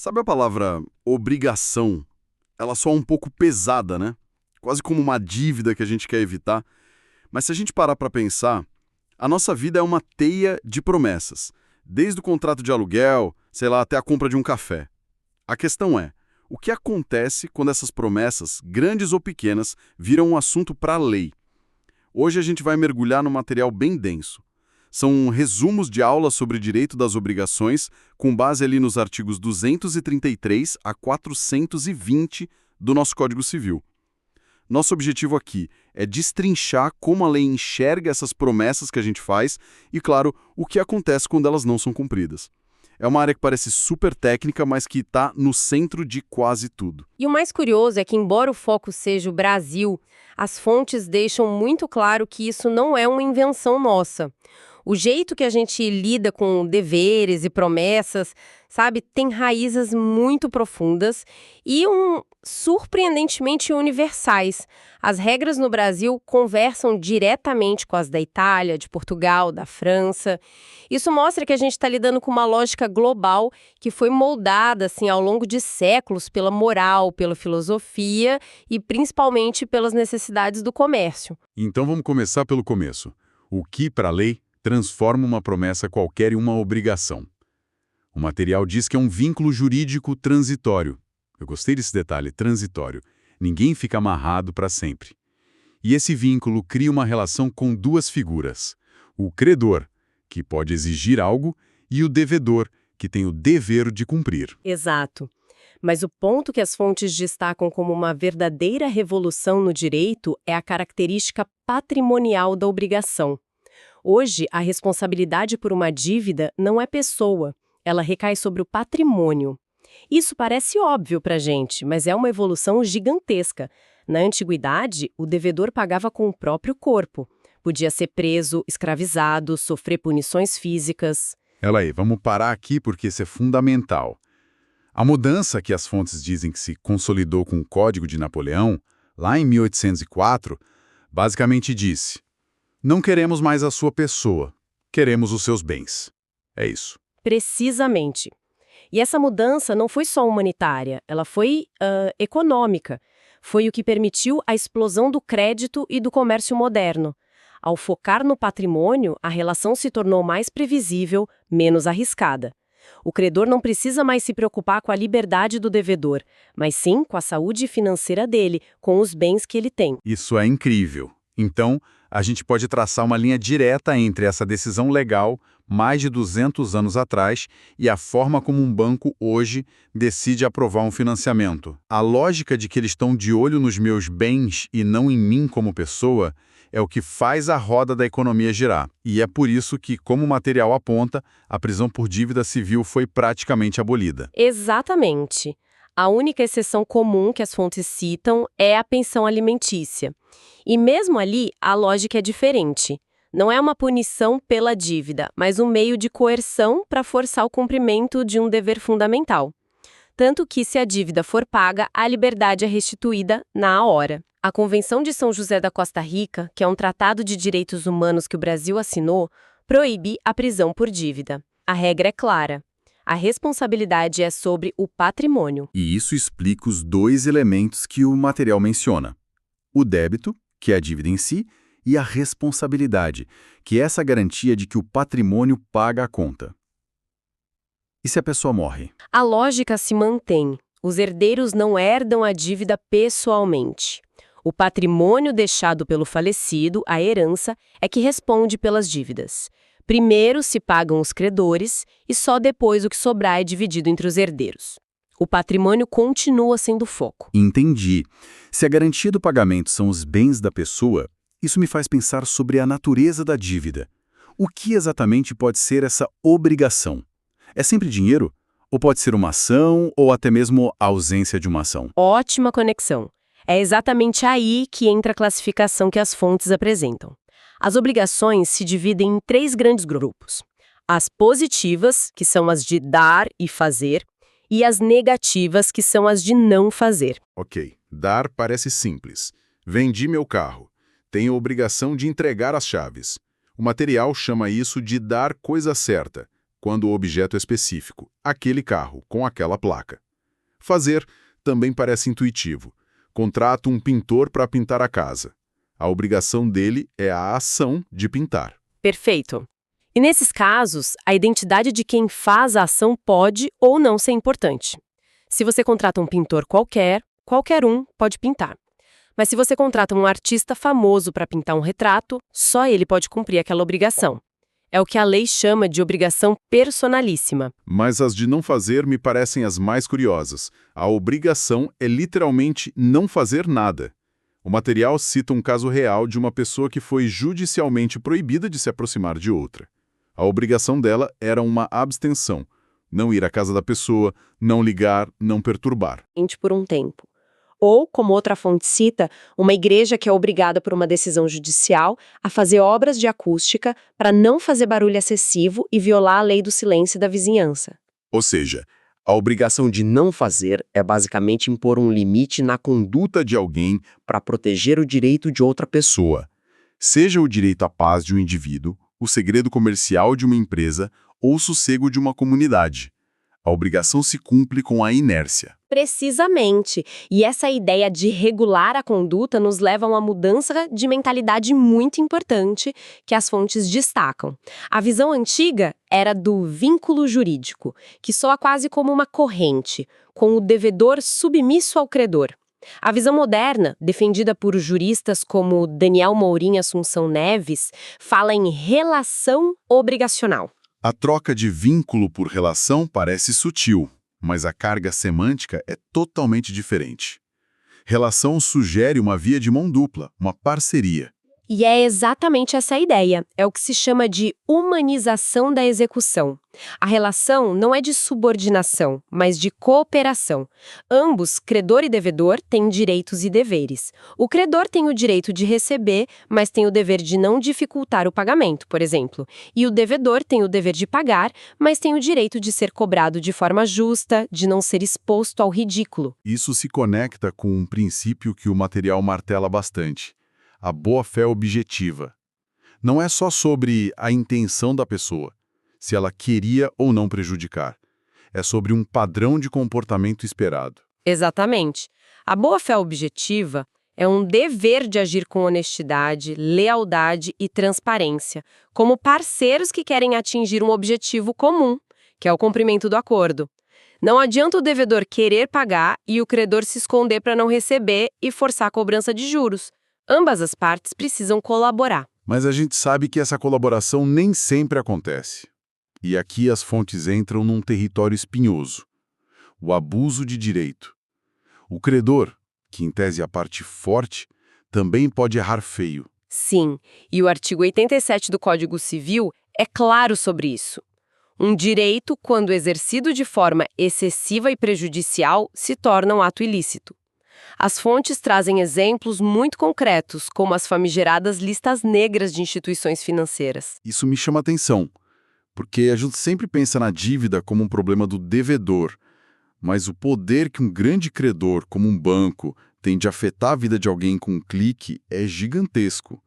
Sabe a palavra obrigação? Ela soa um pouco pesada, né? Quase como uma dívida que a gente quer evitar. Mas se a gente parar para pensar, a nossa vida é uma teia de promessas. Desde o contrato de aluguel, sei lá, até a compra de um café. A questão é, o que acontece quando essas promessas, grandes ou pequenas, viram um assunto para a lei? Hoje a gente vai mergulhar num material bem denso. São resumos de aulas sobre direito das obrigações, com base ali nos artigos 233 a 420 do nosso Código Civil. Nosso objetivo aqui é destrinchar como a lei enxerga essas promessas que a gente faz e, claro, o que acontece quando elas não são cumpridas. É uma área que parece super técnica, mas que está no centro de quase tudo. E o mais curioso é que, embora o foco seja o Brasil, as fontes deixam muito claro que isso não é uma invenção nossa. O jeito que a gente lida com deveres e promessas, sabe, tem raízes muito profundas e surpreendentemente universais. As regras no Brasil conversam diretamente com as da Itália, de Portugal, da França. Isso mostra que a gente está lidando com uma lógica global que foi moldada assim, ao longo de séculos pela moral, pela filosofia e principalmente pelas necessidades do comércio. Então vamos começar pelo começo. O que, para a lei, transforma uma promessa qualquer em uma obrigação? O material diz que é um vínculo jurídico transitório. Eu gostei desse detalhe, transitório. Ninguém fica amarrado para sempre. E esse vínculo cria uma relação com duas figuras. O credor, que pode exigir algo, e o devedor, que tem o dever de cumprir. Exato. Mas o ponto que as fontes destacam como uma verdadeira revolução no direito é a característica patrimonial da obrigação. Hoje, a responsabilidade por uma dívida não é pessoa, ela recai sobre o patrimônio. Isso parece óbvio para a gente, mas é uma evolução gigantesca. Na antiguidade, o devedor pagava com o próprio corpo. Podia ser preso, escravizado, sofrer punições físicas. Ela aí, vamos parar aqui porque isso é fundamental. A mudança que as fontes dizem que se consolidou com o Código de Napoleão, lá em 1804, basicamente disse: não queremos mais a sua pessoa, queremos os seus bens. É isso. Precisamente. E essa mudança não foi só humanitária, ela foi econômica. Foi o que permitiu a explosão do crédito e do comércio moderno. Ao focar no patrimônio, a relação se tornou mais previsível, menos arriscada. O credor não precisa mais se preocupar com a liberdade do devedor, mas sim com a saúde financeira dele, com os bens que ele tem. Isso é incrível. Então, a gente pode traçar uma linha direta entre essa decisão legal, mais de 200 anos atrás, e a forma como um banco hoje decide aprovar um financiamento. A lógica de que eles estão de olho nos meus bens e não em mim como pessoa é o que faz a roda da economia girar. E é por isso que, como o material aponta, a prisão por dívida civil foi praticamente abolida. Exatamente. A única exceção comum que as fontes citam é a pensão alimentícia. E mesmo ali, a lógica é diferente. Não é uma punição pela dívida, mas um meio de coerção para forçar o cumprimento de um dever fundamental. Tanto que, se a dívida for paga, a liberdade é restituída na hora. A Convenção de São José da Costa Rica, que é um tratado de direitos humanos que o Brasil assinou, proíbe a prisão por dívida. A regra é clara. A responsabilidade é sobre o patrimônio. E isso explica os dois elementos que o material menciona. O débito, que é a dívida em si, e a responsabilidade, que é essa garantia de que o patrimônio paga a conta. E se a pessoa morre? A lógica se mantém. Os herdeiros não herdam a dívida pessoalmente. O patrimônio deixado pelo falecido, a herança, é que responde pelas dívidas. Primeiro se pagam os credores e só depois o que sobrar é dividido entre os herdeiros. O patrimônio continua sendo o foco. Entendi. Se a garantia do pagamento são os bens da pessoa, isso me faz pensar sobre a natureza da dívida. O que exatamente pode ser essa obrigação? É sempre dinheiro? Ou pode ser uma ação, ou até mesmo a ausência de uma ação? Ótima conexão. É exatamente aí que entra a classificação que as fontes apresentam. As obrigações se dividem em 3 grandes grupos. As positivas, que são as de dar e fazer, e as negativas, que são as de não fazer. Ok, dar parece simples. Vendi meu carro. Tenho a obrigação de entregar as chaves. O material chama isso de dar coisa certa. quando o objeto é específico, aquele carro, com aquela placa. Fazer também parece intuitivo. Contrato um pintor para pintar a casa. A obrigação dele é a ação de pintar. Perfeito. E nesses casos, a identidade de quem faz a ação pode ou não ser importante. Se você contrata um pintor qualquer um pode pintar. Mas se você contrata um artista famoso para pintar um retrato, só ele pode cumprir aquela obrigação. É o que a lei chama de obrigação personalíssima. Mas as de não fazer me parecem as mais curiosas. A obrigação é literalmente não fazer nada. O material cita um caso real de uma pessoa que foi judicialmente proibida de se aproximar de outra. A obrigação dela era uma abstenção. Não ir à casa da pessoa, não ligar, não perturbar. Por um tempo. Ou, como outra fonte cita, uma igreja que é obrigada por uma decisão judicial a fazer obras de acústica para não fazer barulho excessivo e violar a lei do silêncio da vizinhança. Ou seja, a obrigação de não fazer é basicamente impor um limite na conduta de alguém para proteger o direito de outra pessoa. Seja o direito à paz de um indivíduo, o segredo comercial de uma empresa ou o sossego de uma comunidade. A obrigação se cumpre com a inércia. Precisamente. E essa ideia de regular a conduta nos leva a uma mudança de mentalidade muito importante que as fontes destacam. A visão antiga era do vínculo jurídico, que soa quase como uma corrente, com o devedor submisso ao credor. A visão moderna, defendida por juristas como Daniel Mourim Assunção Neves, fala em relação obrigacional. A troca de vínculo por relação parece sutil, mas a carga semântica é totalmente diferente. Relação sugere uma via de mão dupla, uma parceria. E é exatamente essa a ideia. É o que se chama de humanização da execução. A relação não é de subordinação, mas de cooperação. Ambos, credor e devedor, têm direitos e deveres. O credor tem o direito de receber, mas tem o dever de não dificultar o pagamento, por exemplo. E o devedor tem o dever de pagar, mas tem o direito de ser cobrado de forma justa, de não ser exposto ao ridículo. Isso se conecta com um princípio que o material martela bastante. A boa-fé objetiva. Não é só sobre a intenção da pessoa, se ela queria ou não prejudicar. É sobre um padrão de comportamento esperado. Exatamente. A boa-fé objetiva é um dever de agir com honestidade, lealdade e transparência, como parceiros que querem atingir um objetivo comum, que é o cumprimento do acordo. Não adianta o devedor querer pagar e o credor se esconder para não receber e forçar a cobrança de juros. Ambas as partes precisam colaborar. Mas a gente sabe que essa colaboração nem sempre acontece. E aqui as fontes entram num território espinhoso. O abuso de direito. O credor, que em tese é a parte forte, também pode errar feio. Sim, e o artigo 87 do Código Civil é claro sobre isso. Um direito, quando exercido de forma excessiva e prejudicial, se torna um ato ilícito. As fontes trazem exemplos muito concretos, como as famigeradas listas negras de instituições financeiras. Isso me chama atenção, porque a gente sempre pensa na dívida como um problema do devedor, mas o poder que um grande credor, como um banco, tem de afetar a vida de alguém com um clique é gigantesco.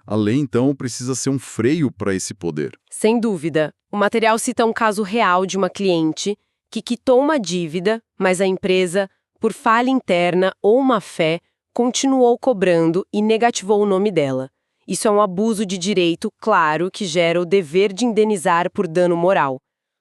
A lei, então, precisa ser um freio para esse poder. Sem dúvida. O material cita um caso real de uma cliente que quitou uma dívida, mas a empresa, por falha interna ou má-fé, continuou cobrando e negativou o nome dela. Isso é um abuso de direito, claro, que gera o dever de indenizar por dano moral.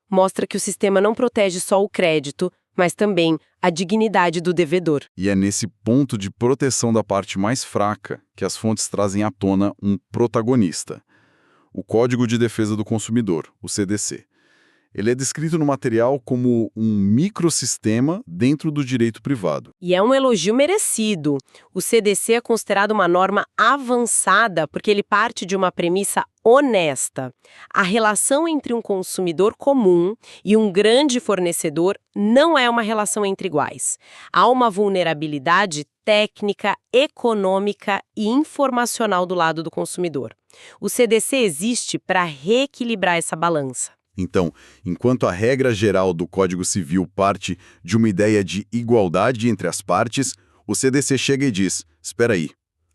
Mostra que o sistema não protege só o crédito, mas também a dignidade do devedor. E é nesse ponto de proteção da parte mais fraca que as fontes trazem à tona um protagonista. O Código de Defesa do Consumidor, o CDC. Ele é descrito no material como um microsistema dentro do direito privado. E é um elogio merecido. O CDC é considerado uma norma avançada porque ele parte de uma premissa honesta. A relação entre um consumidor comum e um grande fornecedor não é uma relação entre iguais. Há uma vulnerabilidade técnica, econômica e informacional do lado do consumidor. O CDC existe para reequilibrar essa balança. Então, enquanto a regra geral do Código Civil parte de uma ideia de igualdade entre as partes, o CDC chega e diz, espera aí,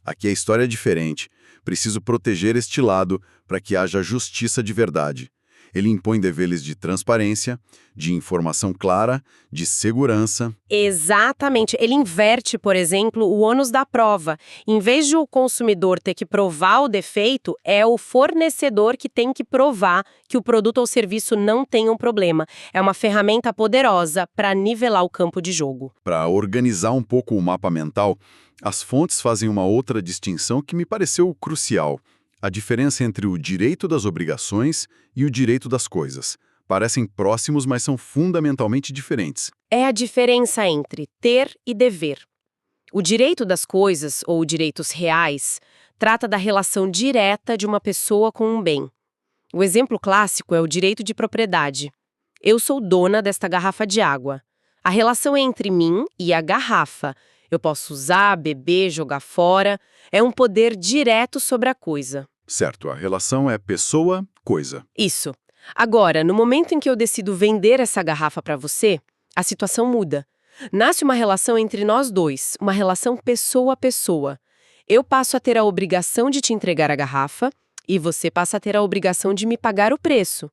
aqui a história é diferente, preciso proteger este lado para que haja justiça de verdade. Ele impõe deveres de transparência, de informação clara, de segurança. Exatamente. Ele inverte, por exemplo, o ônus da prova. Em vez de o consumidor ter que provar o defeito, é o fornecedor que tem que provar que o produto ou serviço não tem um problema. É uma ferramenta poderosa para nivelar o campo de jogo. Para organizar um pouco o mapa mental, as fontes fazem uma outra distinção que me pareceu crucial. A diferença entre o direito das obrigações e o direito das coisas. Parecem próximos, mas são fundamentalmente diferentes. É a diferença entre ter e dever. O direito das coisas, ou direitos reais, trata da relação direta de uma pessoa com um bem. O exemplo clássico é o direito de propriedade. Eu sou dona desta garrafa de água. A relação é entre mim e a garrafa. Eu posso usar, beber, jogar fora. É um poder direto sobre a coisa. Certo, a relação é pessoa-coisa. Isso. Agora, no momento em que eu decido vender essa garrafa para você, a situação muda. Nasce uma relação entre nós dois, uma relação pessoa a pessoa. Eu passo a ter a obrigação de te entregar a garrafa e você passa a ter a obrigação de me pagar o preço.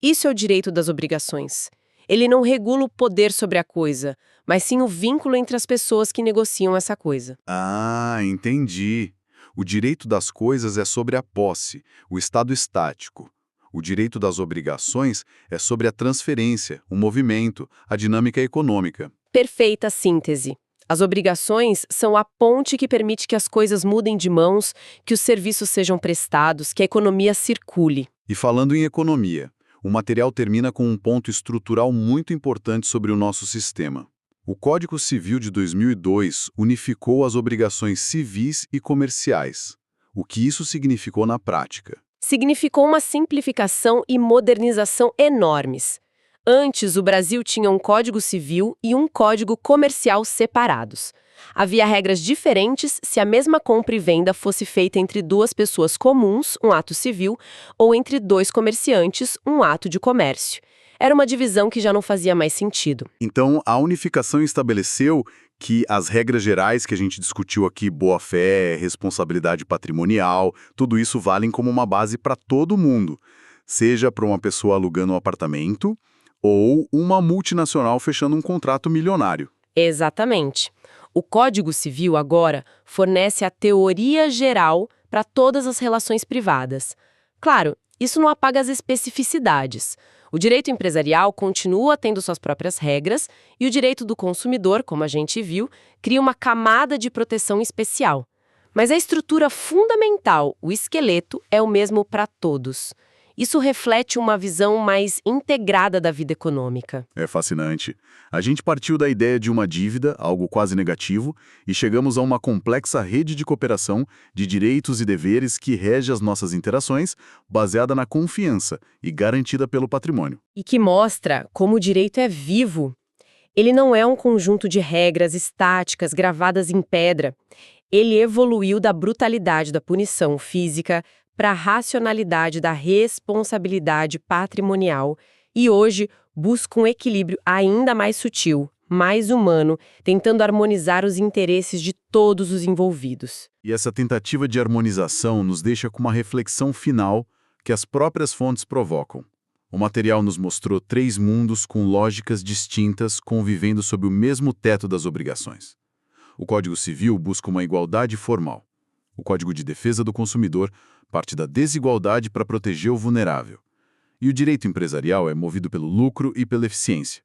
Isso é o direito das obrigações. Ele não regula o poder sobre a coisa, mas sim o vínculo entre as pessoas que negociam essa coisa. Ah, entendi. O direito das coisas é sobre a posse, o estado estático. O direito das obrigações é sobre a transferência, o movimento, a dinâmica econômica. Perfeita síntese. As obrigações são a ponte que permite que as coisas mudem de mãos, que os serviços sejam prestados, que a economia circule. E falando em economia, o material termina com um ponto estrutural muito importante sobre o nosso sistema. O Código Civil de 2002 unificou as obrigações civis e comerciais. O que isso significou na prática? Significou uma simplificação e modernização enormes. Antes, o Brasil tinha um Código Civil e um Código Comercial separados. Havia regras diferentes se a mesma compra e venda fosse feita entre duas pessoas comuns, um ato civil, ou entre dois comerciantes, um ato de comércio. Era uma divisão que já não fazia mais sentido. Então, a unificação estabeleceu que as regras gerais que a gente discutiu aqui, boa-fé, responsabilidade patrimonial, tudo isso valem como uma base para todo mundo, seja para uma pessoa alugando um apartamento ou uma multinacional fechando um contrato milionário. Exatamente. O Código Civil, agora, fornece a teoria geral para todas as relações privadas. Claro, isso não apaga as especificidades. O direito empresarial continua tendo suas próprias regras e o direito do consumidor, como a gente viu, cria uma camada de proteção especial. Mas a estrutura fundamental, o esqueleto, é o mesmo para todos. Isso reflete uma visão mais integrada da vida econômica. É fascinante. A gente partiu da ideia de uma dívida, algo quase negativo, e chegamos a uma complexa rede de cooperação de direitos e deveres que rege as nossas interações, baseada na confiança e garantida pelo patrimônio. E que mostra como o direito é vivo. Ele não é um conjunto de regras estáticas gravadas em pedra. Ele evoluiu da brutalidade da punição física para a racionalidade da responsabilidade patrimonial e hoje busca um equilíbrio ainda mais sutil, mais humano, tentando harmonizar os interesses de todos os envolvidos. E essa tentativa de harmonização nos deixa com uma reflexão final que as próprias fontes provocam. O material nos mostrou 3 mundos com lógicas distintas convivendo sob o mesmo teto das obrigações. O Código Civil busca uma igualdade formal. O Código de Defesa do Consumidor parte da desigualdade para proteger o vulnerável. E o direito empresarial é movido pelo lucro e pela eficiência.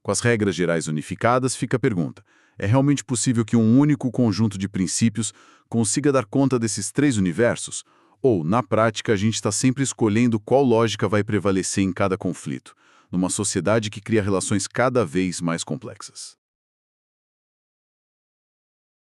Com as regras gerais unificadas, fica a pergunta: é realmente possível que um único conjunto de princípios consiga dar conta desses 3 universos? Ou, na prática, a gente está sempre escolhendo qual lógica vai prevalecer em cada conflito, numa sociedade que cria relações cada vez mais complexas?